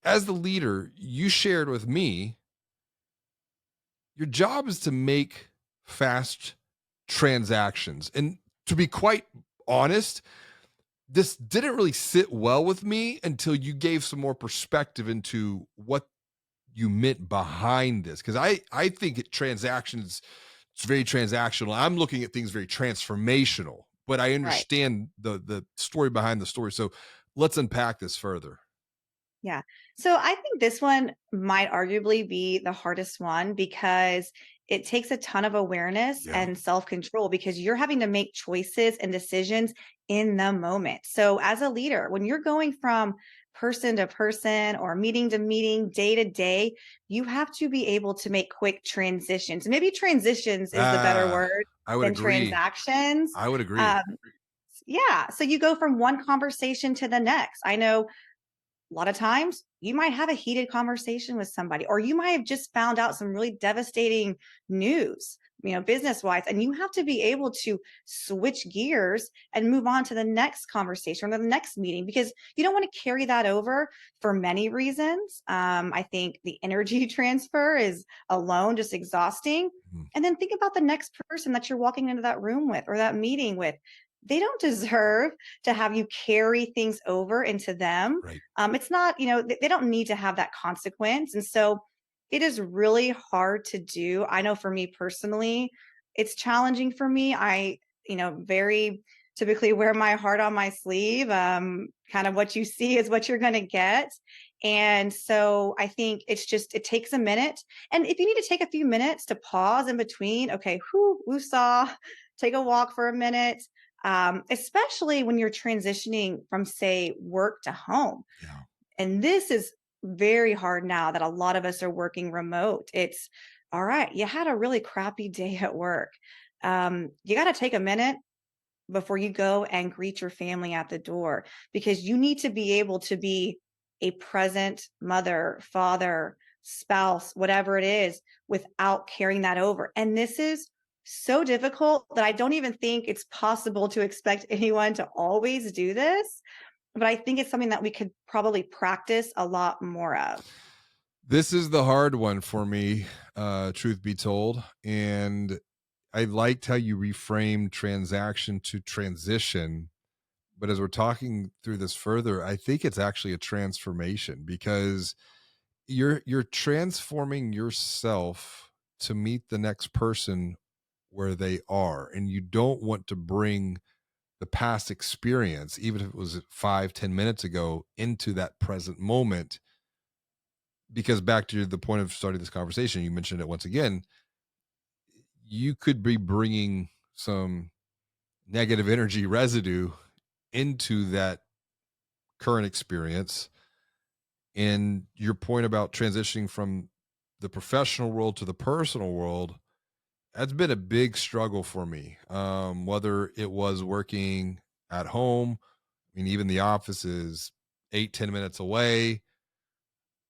as the leader, you shared with me your job is to make fast transactions. And to be quite honest, this didn't really sit well with me until you gave some more perspective into what you meant behind this. Because I think transactions, it's very transactional. I'm looking at things very transformational, but I Right. understand the story behind the story. So let's unpack this further. Yeah. So I think this one might arguably be the hardest one because it takes a ton of awareness Yeah. and self control because you're having to make choices and decisions in the moment. So, as a leader, when you're going from person to person or meeting to meeting, day to day, you have to be able to make quick transitions. Maybe transitions is the better Ah, word I would than agree. transactions. I would agree. Um, yeah. So, you go from one conversation to the next. I know a lot of times you might have a heated conversation with somebody, or you might have just found out some really devastating news, business wise, and you have to be able to switch gears and move on to the next conversation or the next meeting because you don't want to carry that over for many reasons. I think the energy transfer is alone just exhausting. Mhm. And then think about the next person that you're walking into that room with or that meeting with. They don't deserve to have you carry things over into them. Right. It's not, they don't need to have that consequence. And so it is really hard to do. I know for me personally, it's challenging for me. Very typically wear my heart on my sleeve. Kind of what you see is what you're going to get. And so I think it takes a minute. And if you need to take a few minutes to pause in between, okay, whoo saw, take a walk for a minute, especially when you're transitioning from, say, work to home. Yeah. And this is very hard now that a lot of us are working remote. It's all right, you had a really crappy day at work. You got to take a minute before you go and greet your family at the door because you need to be able to be a present mother, father, spouse, whatever it is, without carrying that over. And this is so difficult that I don't even think it's possible to expect anyone to always do this. But I think it's something that we could probably practice a lot more of. This is the hard one for me, truth be told. And I liked how you reframed transaction to transition. But as we're talking through this further, I think it's actually a transformation because you're transforming yourself to meet the next person where they are. And you don't want to bring the past experience, even if it was 5, 10 minutes ago, into that present moment. Because back to the point of starting this conversation, you mentioned it once again, you could be bringing some negative energy residue into that current experience. And your point about transitioning from the professional world to the personal world, that's been a big struggle for me. Whether it was working at home, I mean, even the office is 8, 10 minutes away.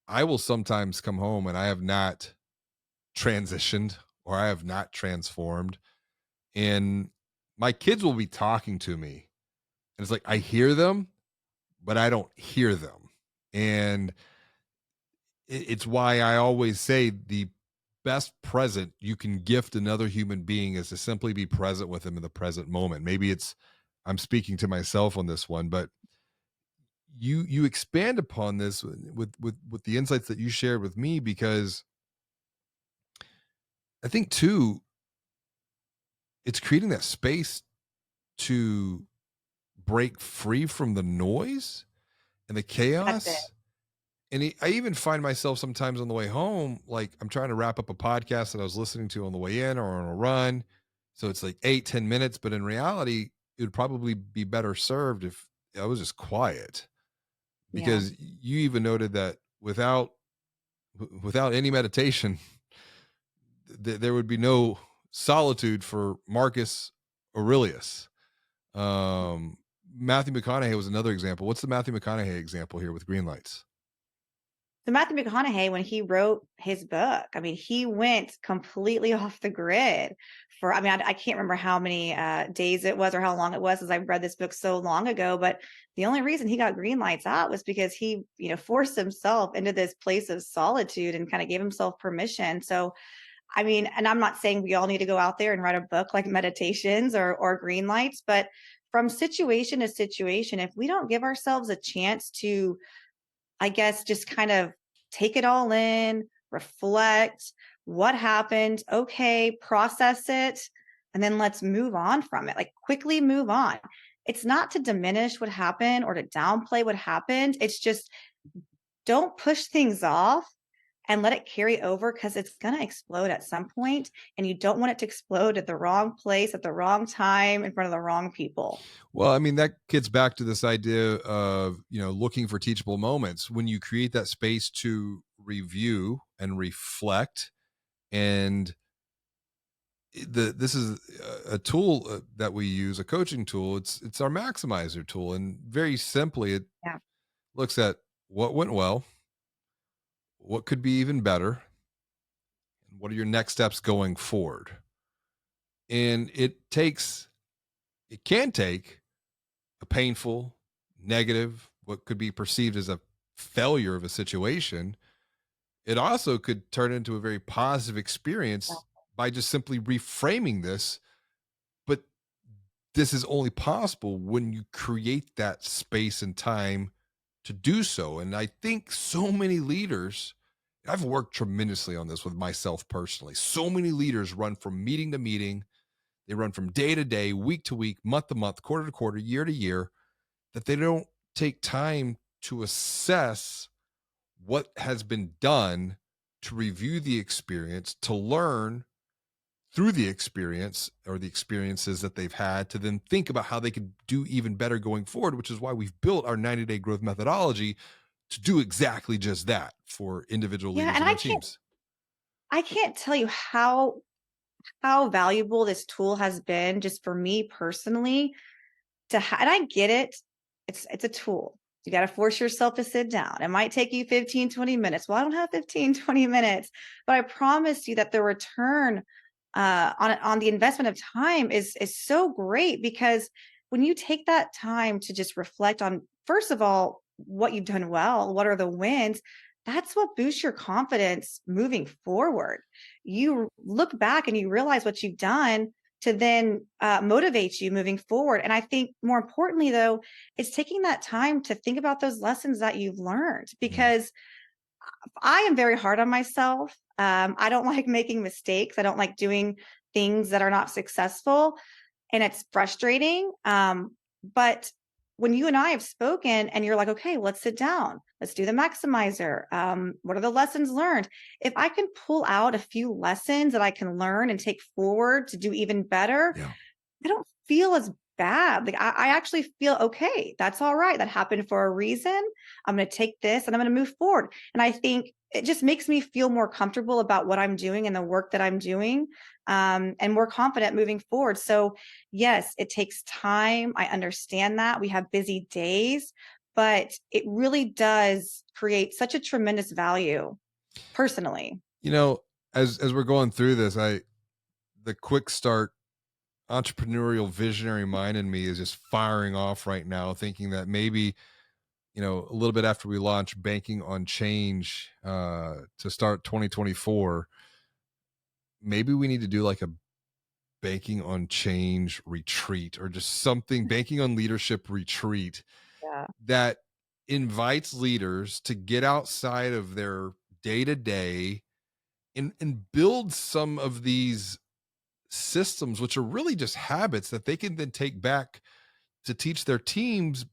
I will sometimes come home and I have not transitioned or I have not transformed. And my kids will be talking to me. And it's like I hear them, but I don't hear them. And it's why I always say the best present you can gift another human being is to simply be present with them in the present moment. Maybe it's I'm speaking to myself on this one, but you expand upon this with the insights that you shared with me because I think too it's creating that space to break free from the noise and the That's it. chaos. And I even find myself sometimes on the way home, like I'm trying to wrap up a podcast that I was listening to on the way in or on a run. So it's like 8, 10 minutes, but in reality, it would probably be better served if I was just quiet Yeah. because you even noted that without any meditation, there would be no solitude for Marcus Aurelius. Matthew McConaughey was another example. What's the Matthew McConaughey example here with green lights? So Matthew McConaughey, when he wrote his book, I mean, he went completely off the grid for, I mean, I can't remember how many days it was or how long it was, as I read this book so long ago. But the only reason he got green lights out was because he, forced himself into this place of solitude and kind of gave himself permission. So, I mean, and I'm not saying we all need to go out there and write a book like Meditations or Green Lights, but from situation to situation, if we don't give ourselves a chance to, I guess, just kind of take it all in, reflect, what happened, okay, process it, and then let's move on from it. Like, quickly move on. It's not to diminish what happened or to downplay what happened. It's just, don't push things off and let it carry over, because it's going to explode at some point, and you don't want it to explode at the wrong place at the wrong time in front of the wrong people. Well, I mean, that gets back to this idea of, looking for teachable moments. When you create that space to review and reflect, and this is a tool that we use, a coaching tool. It's our maximizer tool, and very simply, it Yeah. looks at what went well, what could be even better, and what are your next steps going forward. And it can take a painful, negative, what could be perceived as a failure of a situation. It also could turn into a very positive experience by just simply reframing this. But this is only possible when you create that space and time to do so. And I think so many leaders, I've worked tremendously on this with myself personally. So many leaders run from meeting to meeting, they run from day to day, week to week, month to month, quarter to quarter, year to year, that they don't take time to assess what has been done, to review the experience, to learn through the experience or the experiences that they've had, to then think about how they could do even better going forward, which is why we've built our 90-day growth methodology to do exactly just that for individual Yeah, leaders and and their teams. I can't tell you how valuable this tool has been just for me personally. And I get it. It's a tool. You got to force yourself to sit down. It might take you 15, 20 minutes. Well, I don't have 15, 20 minutes, but I promise you that the return on the investment of time is so great, because when you take that time to just reflect on, first of all, what you've done well, what are the wins, that's what boosts your confidence moving forward. You look back and you realize what you've done to then motivate you moving forward. And I think more importantly, though, it's taking that time to think about those lessons that you've learned, Mm. because I am very hard on myself. I don't like making mistakes. I don't like doing things that are not successful, and it's frustrating. But when you and I have spoken and you're like, okay, let's sit down, let's do the maximizer. What are the lessons learned? If I can pull out a few lessons that I can learn and take forward to do even better, Yeah. I don't feel as bad. Like, I actually feel okay. That's all right. That happened for a reason. I'm going to take this and I'm going to move forward. And I think it just makes me feel more comfortable about what I'm doing and the work that I'm doing, and more confident moving forward. So, yes, it takes time. I understand that we have busy days, but it really does create such a tremendous value personally. You know, as we're going through this, I the quick start entrepreneurial visionary mind in me is just firing off right now, thinking that maybe, a little bit after we launch banking on change to start 2024, maybe we need to do like a banking on change retreat, or just something, banking on leadership retreat, Yeah. that invites leaders to get outside of their day to day and build some of these systems, which are really just habits that they can then take back to teach their teams,